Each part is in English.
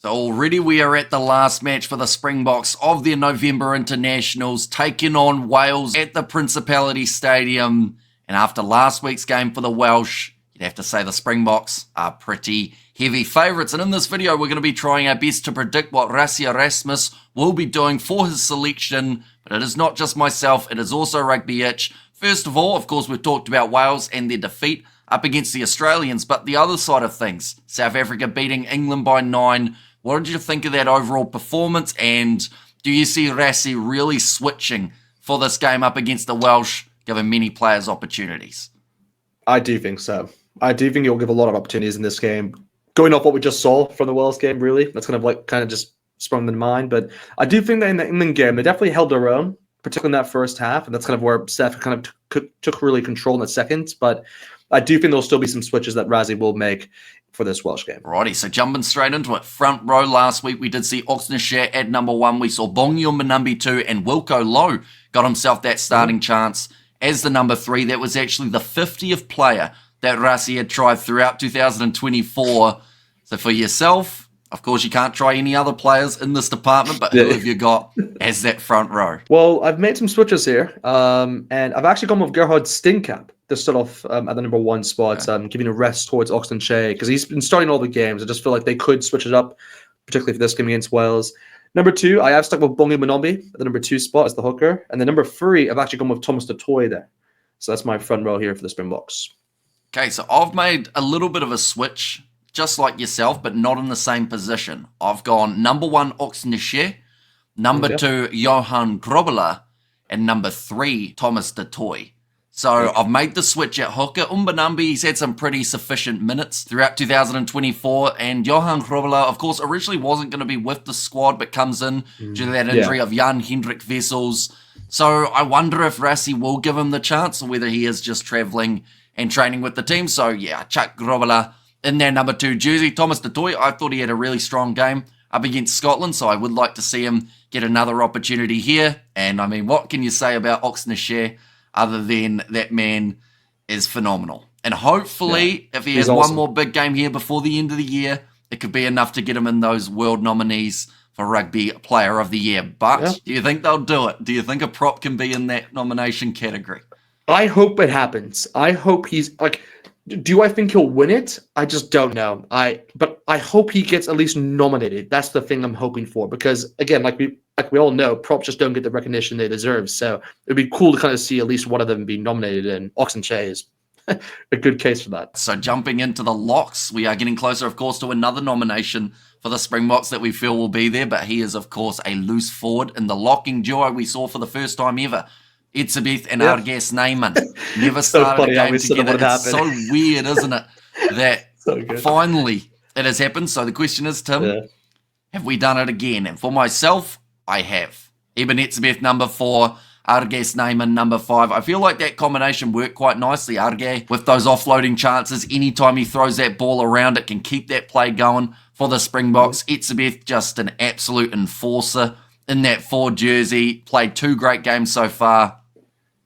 So already we are at the last match for the Springboks of their November internationals, taking on Wales at the Principality Stadium. And after last week's game for the Welsh, you'd have to say the Springboks are pretty heavy favourites. And in this video, we're going to be trying our best to predict what Rassie Erasmus will be doing for his selection. But it is not just myself, it is also Rugbyitch. First of all, of course, we've talked about Wales and their defeat up against the Australians. But the other side of things, South Africa beating England by 9. What did you think of that overall performance? And do you see Rassie really switching for this game up against the Welsh, giving many players opportunities? I do think so. I do think he'll give a lot of opportunities in this game. Going off what we just saw from the Wales game, really, that's kind of just sprung to mind. But I do think that in the England game, they definitely held their own, particularly in that first half. And that's kind of where Steph kind of took really control in the second. But I do think there'll still be some switches that Rassie will make for this Welsh game. Righty, so jumping straight into it. Front row last week, we did see Oxnashare at number 1. We saw Bongi on number 2, and Wilco Lowe got himself that starting chance as the number 3. That was actually the 50th player that Rassie had tried throughout 2024. So for yourself, of course, you can't try any other players in this department, but who have you got as that front row? Well, I've made some switches here, and I've actually gone with Gerhard Stinkap to start off at the number 1 spot, giving a rest towards Oxnashare, because he's been starting all the games. I just feel like they could switch it up, particularly for this game against Wales. Number 2, I have stuck with Bongi Manombi at the number 2 spot as the hooker. And then number 3, I've actually gone with Thomas du Toit there. So that's my front row here for the Springboks. Okay, so I've made a little bit of a switch, just like yourself, but not in the same position. I've gone number 1, Oxnashare, number 2, Johan Grobler, and number 3, Thomas du Toit. So I've made the switch at hooker. Umbanambi, he's had some pretty sufficient minutes throughout 2024. And Johan Grobler, of course, originally wasn't going to be with the squad, but comes in due to that injury of Jan Hendrik Wessels. So I wonder if Rassie will give him the chance or whether he is just travelling and training with the team. So yeah, Chuck Grobler in their number 2 jersey. Thomas du Toit, I thought he had a really strong game up against Scotland. So I would like to see him get another opportunity here. And I mean, what can you say about Oxnashare? Other than that man is phenomenal. And hopefully, if he has one more big game here before the end of the year, it could be enough to get him in those world nominees for Rugby Player of the Year. But do you think they'll do it? Do you think a prop can be in that nomination category? I hope it happens. I hope he's like, do I think he'll win it? I just don't know. But I hope he gets at least nominated. That's the thing I'm hoping for. Because again, like we all know, props just don't get the recognition they deserve. So it'd be cool to kind of see at least one of them be nominated, and Oxnashare is a good case for that. So jumping into the locks, we are getting closer, of course, to another nomination for the Springboks that we feel will be there. But he is, of course, a loose forward in the locking duo we saw for the first time ever. Itzebeth and Argas Neyman never started a game together. It's so weird, isn't it? That finally it has happened. So the question is, Tim, have we done it again? And for myself, I have. Eben Itzebeth, number 4. Argas Neyman, number 5. I feel like that combination worked quite nicely. Argas, with those offloading chances, anytime he throws that ball around, it can keep that play going for the Springboks. Itzebeth, just an absolute enforcer in that 4 jersey. Played 2 great games so far.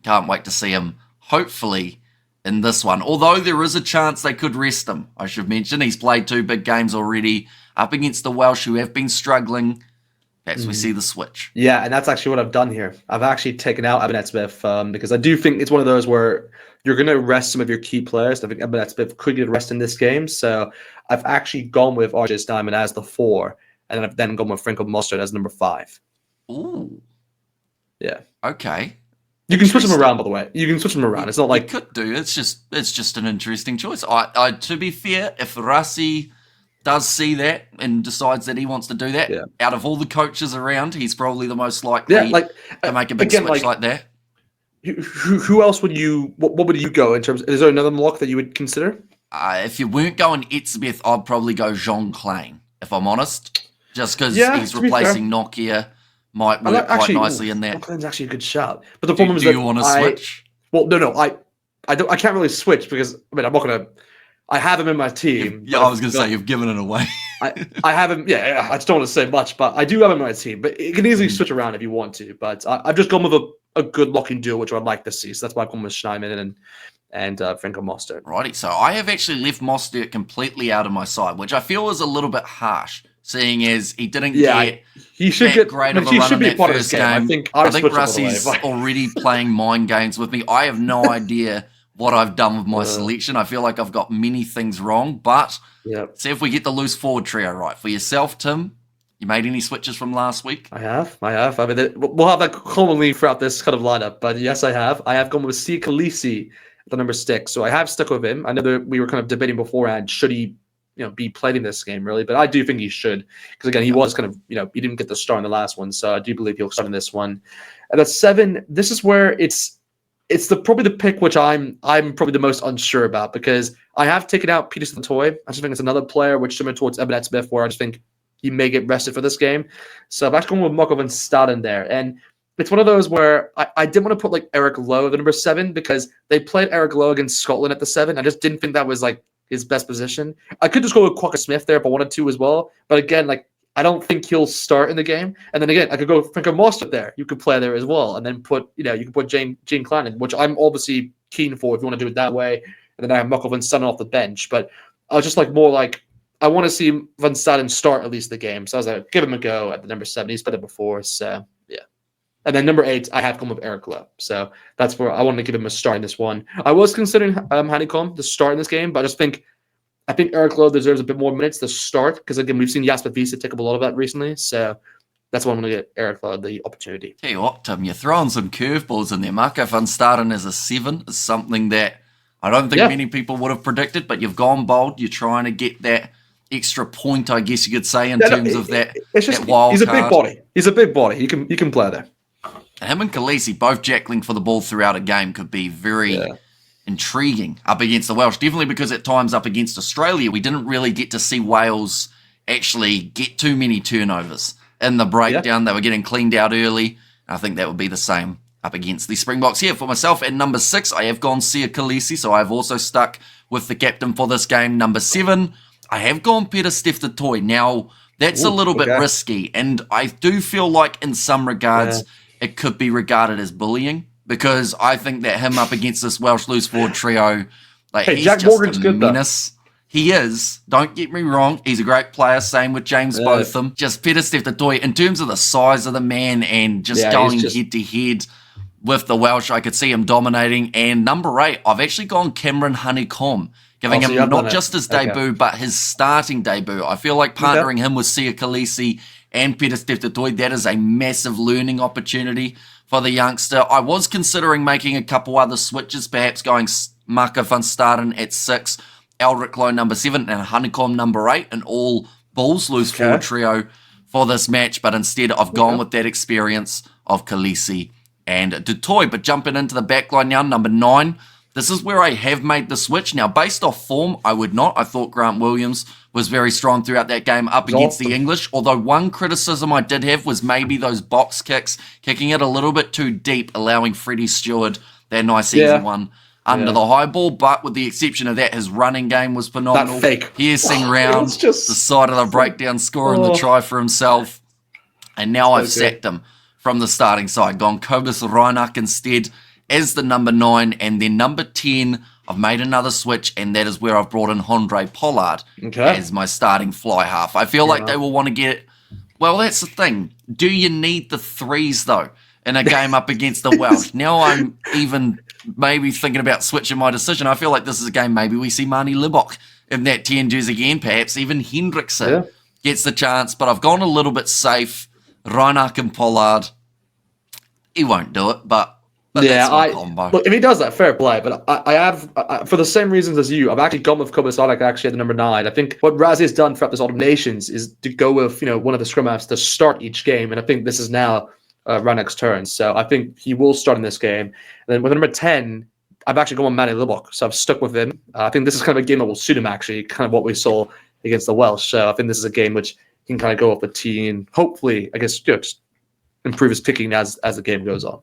Can't wait to see him, hopefully, in this one. Although there is a chance they could rest him, I should mention. He's played 2 big games already up against the Welsh, who have been struggling. That's we see the switch. Yeah, and that's actually what I've done here. I've actually taken out Eben Etzebeth because I do think it's one of those where you're going to rest some of your key players. I think Eben Etzebeth could get a rest in this game. So I've actually gone with Argas Neyman as the 4, and then I've then gone with Franco Mostert as number 5. Ooh. Yeah. Okay. You can switch them around, by the way. You can switch them around. It's not like you could do. It's just an interesting choice. I to be fair, if Rassie does see that and decides that he wants to do that, out of all the coaches around, he's probably the most likely to make a big switch like that. Who else would you? What would you go in terms? Is there another lock that you would consider? If you weren't going Itzebeth, I'd probably go Jean Klein, if I'm honest, just because he's replacing Nokia. Might work quite nicely in that. Kleин's actually a good shout, but the problem is that you want to switch? Well, no, I don't. I can't really switch because I'm not gonna. I have him in my team. Yeah, I was gonna say you've given it away. I have him. Yeah, I just don't want to say much, but I do have him in my team. But it can easily switch around if you want to. But I've just gone with a good locking duo, which I'd like to see. So that's why I've gone with Schneiman and Franco Mostert. Righty. So I have actually left Mostert completely out of my side, which I feel is a little bit harsh. seeing as he didn't Yeah, get he should that get. great I mean, of a he run should in be a that part of this first game. game. I think switch him, by the way, Rusty's but- already playing mind games with me. I have no idea what I've done with my selection. I feel like I've got many things wrong, but see if we get the loose forward trio right. For yourself, Tim, you made any switches from last week? I have. I mean, we'll have that commonly throughout this kind of lineup, but yes, I have. I have gone with Sia Khaleesi at the number 6, so I have stuck with him. I know that we were kind of debating beforehand, should he, be played in this game, really? But I do think he should, because again, he was kind of, he didn't get the start in the last one, so I do believe he'll start in this one. And at 7, this is where it's probably the pick which I'm probably the most unsure about, because I have taken out Peter Toy. I just think it's another player which similar towards Evan Smith, where I just think he may get rested for this game. So I've actually gone with Marco van Staden there. And it's one of those where I didn't want to put like Eric Lowe at the number 7, because they played Eric Lowe against Scotland at the 7. I just didn't think that was like his best position. I could just go with Quokka Smith there if I wanted to as well. But again, like, I don't think he'll start in the game. And then again, I could go Franco Mostert there. You could play there as well. And then put, you could put Gene Clannon, which I'm obviously keen for if you want to do it that way. And then I have Marco van Staden off the bench. But I was just like more like, I want to see Van Staden start at least the game. So I was like, give him a go at the number 7. He's played it before. So yeah. And then number 8, I have come with Eric Lowe. So that's where I wanted to give him a start in this one. I was considering Honeycomb to start in this game, but I think Eric Lowe deserves a bit more minutes to start, because again, we've seen Jasper Wiese take up a lot of that recently. So that's why I'm going to get Eric Lowe the opportunity. Tell you what, Tim, you're throwing some curveballs in there. Marco van Staden as a 7 is something that I don't think many people would have predicted, but you've gone bold. You're trying to get that extra point, I guess you could say, in terms of that, that wild he's a card. big body. He's a big body. You can play there. Him and Khaleesi both jackling for the ball throughout a game could be very intriguing up against the Welsh. Definitely because at times up against Australia, we didn't really get to see Wales actually get too many turnovers in the breakdown. They were getting cleaned out early. I think that would be the same up against the Springboks here. For myself, at number 6, I have gone Sia Khaleesi, so I've also stuck with the captain for this game. Number 7, I have gone Peter Toy. Now, that's a little bit risky, and I do feel like in some regards it could be regarded as bullying, because I think that him up against this Welsh loose forward trio, like, he's Jack just Morgan's a good, menace. He is. Don't get me wrong. He's a great player. Same with James Botham. Just Peter Toy, in terms of the size of the man and just going head to head with the Welsh, I could see him dominating. And number 8, I've actually gone Cameron Honeycomb, giving him not just his debut, but his starting debut. I feel like partnering him with Sia Khaleesi and Peter Toy, that is a massive learning opportunity for the youngster. I was considering making a couple other switches, perhaps going Marco van Staden at 6, Eldrick Lowe number 7, and Honeycomb number 8, an all Bulls loose forward trio for this match. But instead, I've gone with that experience of Khaleesi and Du Toit. But jumping into the back line now, number 9, this is where I have made the switch. Now, based off form, I would not. I thought Grant Williams was very strong throughout that game up against the English. Although one criticism I did have was maybe those box kicks, kicking it a little bit too deep, allowing Freddie Stewart that nice easy one under the high ball. But with the exception of that, his running game was phenomenal. That fake. Piercing round, the side of the breakdown, scoring the try for himself. And now I've sacked him from the starting side, gone Kobus Reinach instead as the number 9, and then number 10, I've made another switch, and that is where I've brought in Andre Pollard as my starting fly half. I feel like they will want to get it. Well, that's the thing. Do you need the 3s, though, in a game up against the Welsh? Now I'm even maybe thinking about switching my decision. I feel like this is a game maybe we see Marnie Libok in that 10 jersey again, perhaps even Hendrickson gets the chance, but I've gone a little bit safe. Reinach and Pollard, he won't do it, but look, if he does that, fair play. But I have, for the same reasons as you, I've actually gone with Kobus Reinach actually at the number 9. I think what Razzie has done throughout this Autumn Nations is to go with one of the scrum halves to start each game, and I think this is now Reinach's turn. So I think he will start in this game. And then with number 10, I've actually gone with Manny Libok, so I've stuck with him. I think this is kind of a game that will suit him actually, kind of what we saw against the Welsh. So I think this is a game which he can kind of go off the tee and hopefully, I guess, just improve his kicking as the game goes on.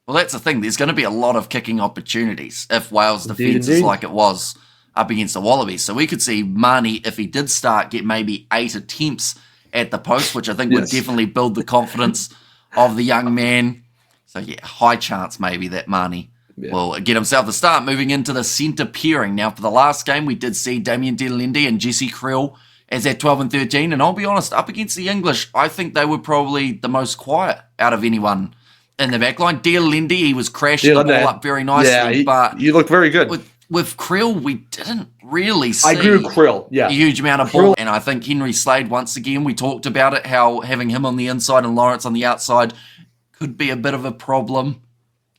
Well, that's the thing. There's going to be a lot of kicking opportunities if Wales' defence is like it was up against the Wallabies. So we could see Marnie, if he did start, get maybe 8 attempts at the post, which I think would definitely build the confidence of the young man. So, yeah, high chance maybe that Marnie will get himself a start. Moving into the centre pairing. Now, for the last game, we did see Damien De Lende and Jesse Creel as that 12 and 13. And I'll be honest, up against the English, I think they were probably the most quiet out of anyone in the back line. Dear Lindy, he was crashing the ball up very nicely. But you looked very good. With Krill, we didn't really see I agree with Krill, a huge amount of ball. And I think Henry Slade, once again, we talked about it, how having him on the inside and Lawrence on the outside could be a bit of a problem.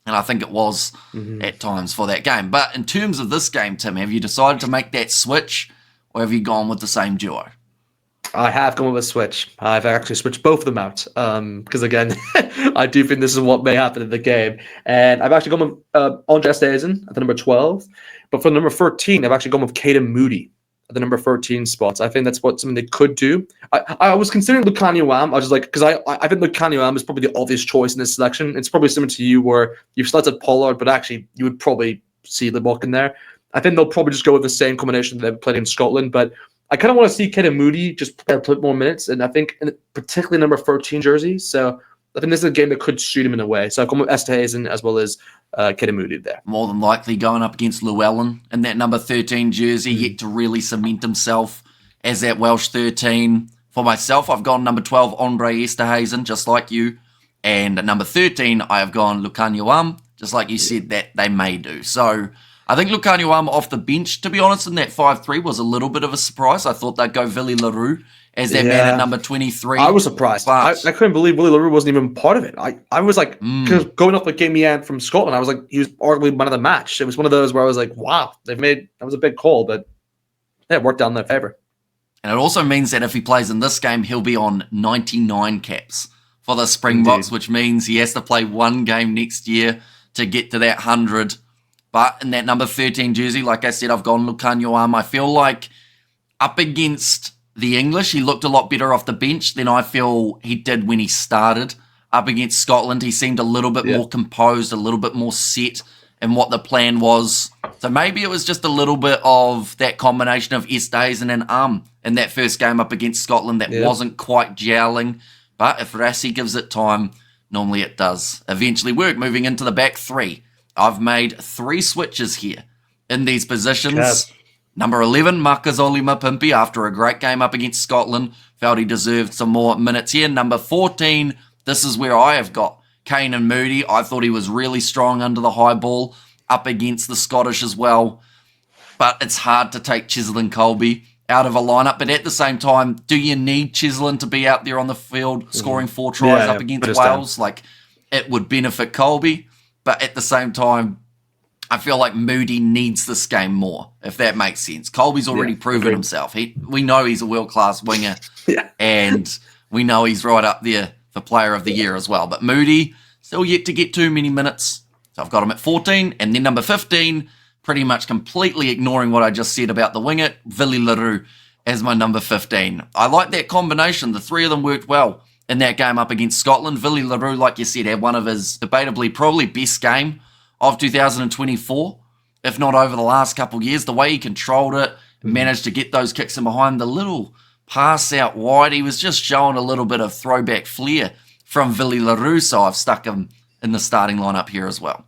And I think it was at times for that game. But in terms of this game, Tim, have you decided to make that switch, or have you gone with the same duo? I have gone with a switch. I've actually switched both of them out because, again, I do think this is what may happen in the game. And I've actually gone with Andre Esterhuizen at the number 12. But for the number 13, I've actually gone with Caden Moody at the number 13 spots. I think that's something they could do. I was considering Lukhanyo Am. I was just like, because I think Lukhanyo Am is probably the obvious choice in this selection. It's probably similar to you where you've selected Pollard, but actually you would probably see Libbok in there. I think they'll probably just go with the same combination that they've played in Scotland, but I kind of want to see Caden Moody just play a bit more minutes, and I think particularly number 13 jersey. So I think this is a game that could suit him in a way. So I've gone with Esterhuizen as well as Caden Moody there. More than likely going up against Llewellyn in that number 13 jersey, yet to really cement himself as that Welsh 13. For myself, I've gone number 12, Andre Esterhuizen, just like you. And at number 13, I have gone Lukhanyo Am, just like you said that they may do. So I think Lukhanyo Am off the bench, to be honest, in that 5-3 was a little bit of a surprise. I thought they'd go Willie LaRue as that man at number 23. I was surprised. I couldn't believe Willie LaRue wasn't even part of it. I was like, because going off with Game Ian from Scotland, I was like, he was arguably man of the match. It was one of those where I was like, wow, that was a big call, but yeah, it worked out in their favor. And it also means that if he plays in this game, he'll be on 99 caps for the Springboks, which means he has to play one game next year to get to that 100. But in that number 13 jersey, like I said, I've gone Lukhanyo Am. I feel like up against the English, he looked a lot better off the bench than I feel he did when he started. Up against Scotland, he seemed a little bit more composed, a little bit more set in what the plan was. So maybe it was just a little bit of that combination of Esterhuizen and Am in that first game up against Scotland that wasn't quite gelling. But if Rassie gives it time, normally it does eventually work. Moving into the back three, I've made 3 switches here in these positions. Number 11, Makazole Mapimpi, after a great game up against Scotland, felt he deserved some more minutes here. Number 14, this is where I have got Caden Moody. I thought he was really strong under the high ball up against the Scottish as well. But it's hard to take Cheslin Colby out of a lineup. But at the same time, do you need Cheslin to be out there on the field scoring 4 tries up against Wales? Like, it would benefit Colby. But at the same time, I feel like Moody needs this game more, if that makes sense. Colby's already proven himself. We know he's a world-class winger, and we know he's right up there for Player of the Year as well. But Moody, still yet to get too many minutes. So I've got him at 14. And then number 15, pretty much completely ignoring what I just said about the winger, Willie LaRue as my number 15. I like that combination. The 3 of them worked well in that game up against Scotland. Willie LaRue, like you said, had one of his debatably probably best game of 2024, if not over the last couple of years. The way he controlled it, managed to get those kicks in behind, the little pass out wide, he was just showing a little bit of throwback flair from Willie LaRue, so I've stuck him in the starting lineup here as well.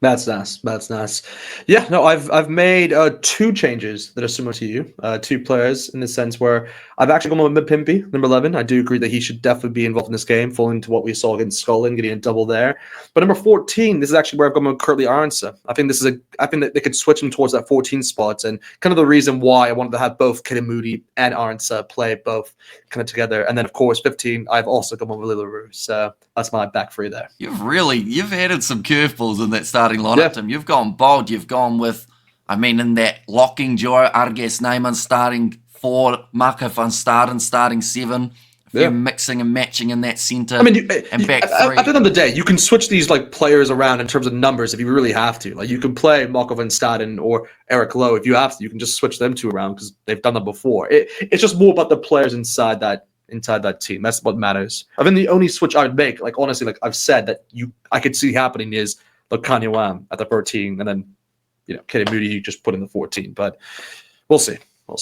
That's nice. That's nice. Yeah, no, I've made 2 changes that are similar to you. 2 players in the sense where I've actually gone with Mapimpi, number 11. I do agree that he should definitely be involved in this game, falling into what we saw against Scotland, getting a double there. But number 14, this is actually where I've gone with Curtly Aronsa. I think that they could switch him towards that 14 spot, and kind of the reason why I wanted to have both Caden Moody and Aronsa play both kind of together. And then of course 15, I've also gone with Willie LaRue. So that's my back 3 there. You've added some curveballs in that starting lineup, Tim. You've gone bold. You've gone with, in that locking duo, Arges Neyman starting 4, Marco van Staden starting 7. Mixing and matching in that centre. And back 3. At the end of the day, you can switch these players around in terms of numbers if you really have to. Like, you can play Marco van Staden or Eric Lowe if you have to. You can just switch them 2 around because they've done that before. It's just more about the players inside that team. That's what matters. I think the only switch I would make, honestly, I've said that I could see happening is Lukhanyo Am at the 13, and then Caden Moody you just put in the 14. But we'll see.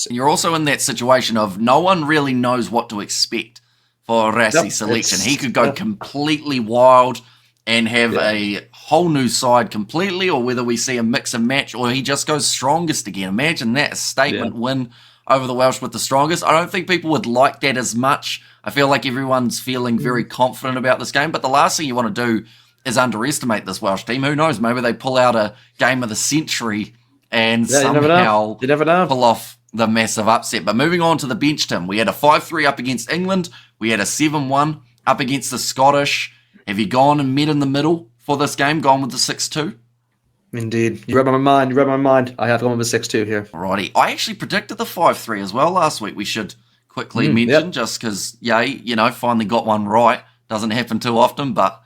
You're also in that situation of no one really knows what to expect for Rassie's selection. He could go completely wild and have a whole new side completely, or whether we see a mix and match, or he just goes strongest again. Imagine that, a statement win over the Welsh with the strongest. I don't think people would like that as much. I feel like everyone's feeling very confident about this game, but the last thing you want to do is underestimate this Welsh team. Who knows? Maybe they pull out a game of the century and somehow you never know. Pull off the massive upset. But moving on to the bench, Tim, we had a 5-3 up against England. We had a 7-1 up against the Scottish. Have you gone and met in the middle for this game, gone with the 6-2? Indeed. You read my mind. I have gone with a 6-2 here. Alrighty. I actually predicted the 5-3 as well last week. We should quickly mention, just because, finally got one right. Doesn't happen too often, but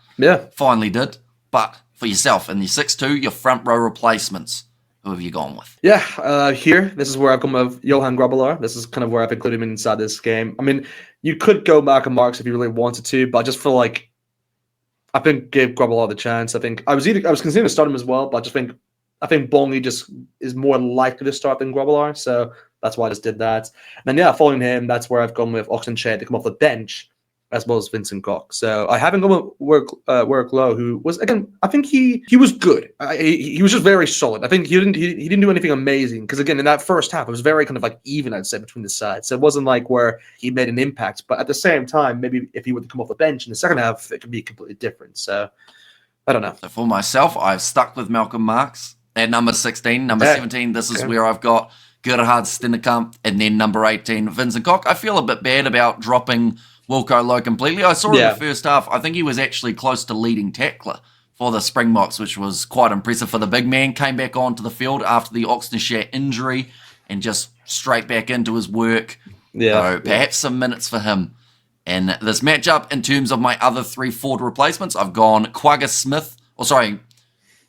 finally did. But for yourself, in the 6-2, your front row replacements, who have you gone with? Here, this is where I've gone with Johan Grobbelaar. This is kind of where I've included him inside this game. I mean, you could go Malcolm Marks if you really wanted to, but I just feel like I think gave Grobbelaar the chance. I was considering to start him as well, but I think Bongi just is more likely to start than Grobbelaar, so that's why I just did that. And then following him, that's where I've gone with Oxen Shea to come off the bench, as well as Vincent Cox. So I haven't gone with Warwick Lowe, who was, again, I think he was good. He was just very solid. I think he didn't do anything amazing, because again, in that first half, it was very kind of like even, I'd say, between the sides. So it wasn't like where he made an impact, but at the same time, maybe if he were to come off the bench in the second half, it could be completely different. So I don't know. So for myself, I've stuck with Malcolm Marks at number 16. Number 17, this is where I've got Gerhard Stennekamp, and then number 18, Vincent Cox. I feel a bit bad about dropping Wilco Lowe completely. I saw in the first half, I think he was actually close to leading tackler for the Springboks, which was quite impressive for the big man. Came back onto the field after the Oxenshire injury and just straight back into his work. So perhaps some minutes for him in this matchup. In terms of my other 3 forward replacements, I've gone Quagga Smith.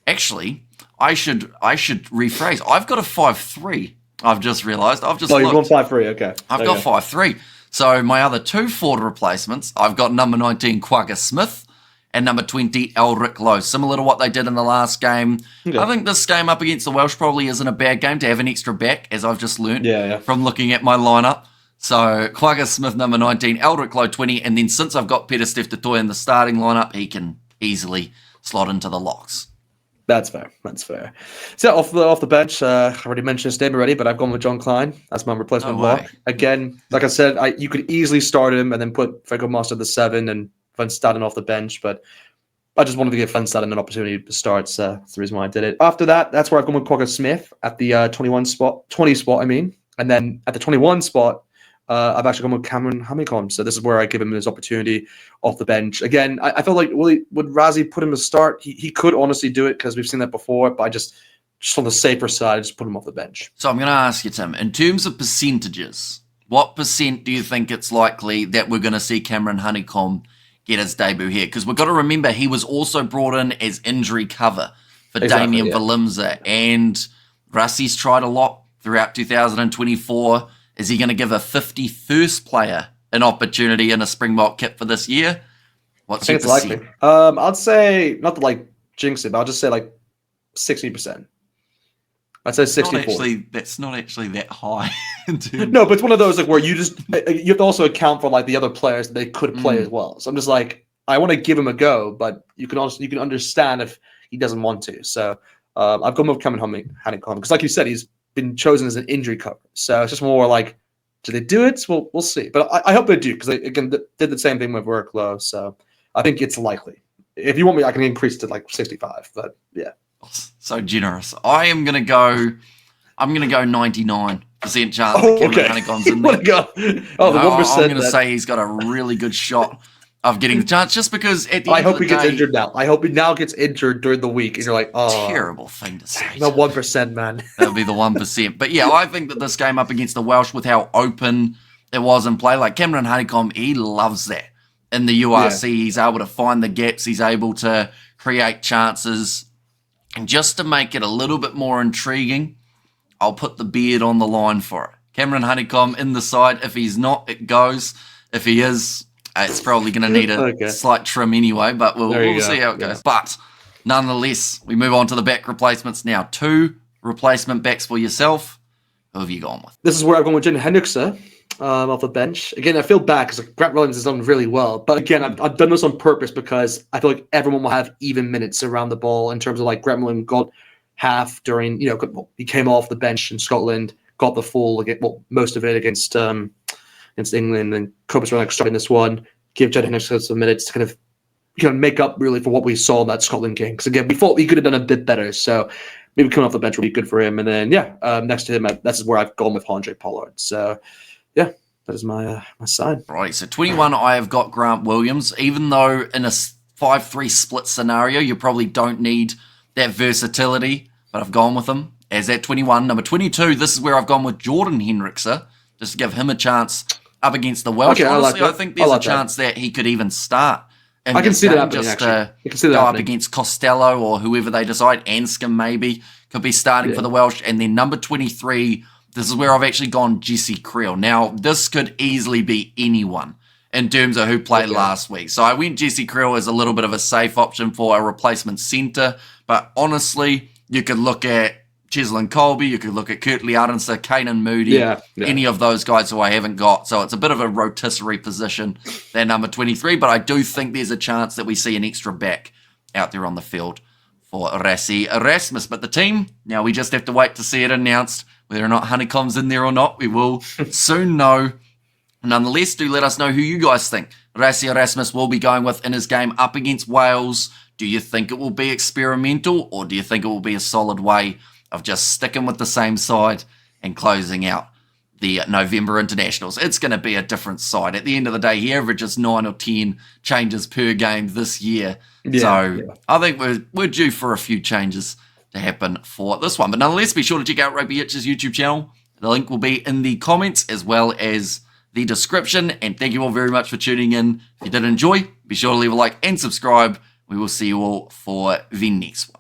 Actually, I should rephrase. I've got a 5-3. I've just realised. You've gone 5-3, okay. I've got 5-3. So my other 2 forward replacements, I've got number 19, Quagga Smith, and number 20, Elric Lowe. Similar to what they did in the last game. Okay. I think this game up against the Welsh probably isn't a bad game to have an extra back, as I've just learned from looking at my lineup. So Quagga Smith, number 19, Elric Lowe, 20, and then since I've got Peter Steph Totoy in the starting lineup, he can easily slot into the locks. That's fair. So off the bench, I already mentioned his name already, but I've gone with John Klein. That's my replacement lock. Again, like I said, you could easily start him and then put Franco Master at the 7 and Van Staden off the bench, but I just wanted to give Van Staden an opportunity to start, so that's the reason why I did it. After that, that's where I've gone with Quagga Smith at the 20 spot, and then at the 21 spot, I've actually gone with Cameron Honeycomb. So this is where I give him his opportunity off the bench. Again, I felt like would Razzie put him to start? He could honestly do it because we've seen that before, but I just on the safer side, just put him off the bench. So I'm going to ask you, Tim, in terms of percentages, what percent do you think it's likely that we're going to see Cameron Honeycomb get his debut here? Because we've got to remember he was also brought in as injury cover for Damien Valimza, and Rassie's tried a lot throughout 2024. Is he going to give a 51st player an opportunity in a Springbok kit for this year? What's your percent? Likely. I'd say, not to jinx it, but I'll just say 60%. I'd say 64. That's not actually that high. No, but it's one of those where you have to also account for the other players that they could play as well. So I'm just I want to give him a go, but you can understand if he doesn't want to. So I've gone with Cameron Honeycomb because, like you said, he's been chosen as an injury cover. So it's just more do they do it? We'll see. But I hope they do, because they, again, did the same thing with Warwick Lowe. So I think it's likely. If you want me, I can increase to 65. But yeah. So generous. I'm going to go 99% chance that Cameron Honeycomb's in there. The 1%. I'm going to say he's got a really good shot of getting the chance, just because at the end I hope of the he gets injured now. I hope he now gets injured during the week, and you're like, oh, terrible thing to say. The 1%, man. That'll be the 1%. But yeah, I think that this game up against the Welsh, with how open it was in play, Cameron Honeycomb, he loves that. In the URC, he's able to find the gaps, he's able to create chances. And just to make it a little bit more intriguing, I'll put the beard on the line for it. Cameron Honeycomb in the side. If he's not, it goes. If he is, it's probably going to need a slight trim anyway, but we'll see how it goes. But nonetheless, we move on to the back replacements now. 2 replacement backs for yourself. Who have you gone with? This is where I've gone with Jim Hendrickse off the bench. Again, I feel bad because Grant Williams has done really well. But again, I've done this on purpose because I feel like everyone will have even minutes around the ball in terms of Grant Williams got half during, he came off the bench in Scotland, got the full, most of it against England, and Cobus were starting this one. Give Jed Hendricks some minutes to kind of make up really for what we saw in that Scotland game. Because again, we thought he could have done a bit better. So maybe coming off the bench would be good for him. And then next to him, that's where I've gone with Andre Pollard. So yeah, that is my side. Right. So 21, I have got Grant Williams. Even though in a 5-3 split scenario, you probably don't need that versatility, but I've gone with him as at 21. Number 22, this is where I've gone with Jordan Hendrickse, just to give him a chance up against the Welsh. Okay, honestly, I think there's a chance that he could even start. I can see that happening, actually. I can see that go up happening. Against Costello or whoever they decide. Anscombe maybe could be starting for the Welsh. And then number 23, this is where I've actually gone Jesse Creel. Now, this could easily be anyone in terms of who played last week. So I went Jesse Creel as a little bit of a safe option for a replacement centre. But honestly, you could look at Cheslin Colby, you could look at Kurtley Ardenser, Kanan Moody, any of those guys who I haven't got. So it's a bit of a rotisserie position, they're number 23, but I do think there's a chance that we see an extra back out there on the field for Rassie Erasmus. But the team, now we just have to wait to see it announced. Whether or not Honeycomb's in there or not, we will soon know. Nonetheless, do let us know who you guys think Rassie Erasmus will be going with in his game up against Wales. Do you think it will be experimental, or do you think it will be a solid way of just sticking with the same side and closing out the November internationals? It's going to be a different side. At the end of the day, he averages 9 or 10 changes per game this year. I think we're due for a few changes to happen for this one. But nonetheless, be sure to check out Rugbyitch's YouTube channel. The link will be in the comments as well as the description. And thank you all very much for tuning in. If you did enjoy, be sure to leave a like and subscribe. We will see you all for the next one.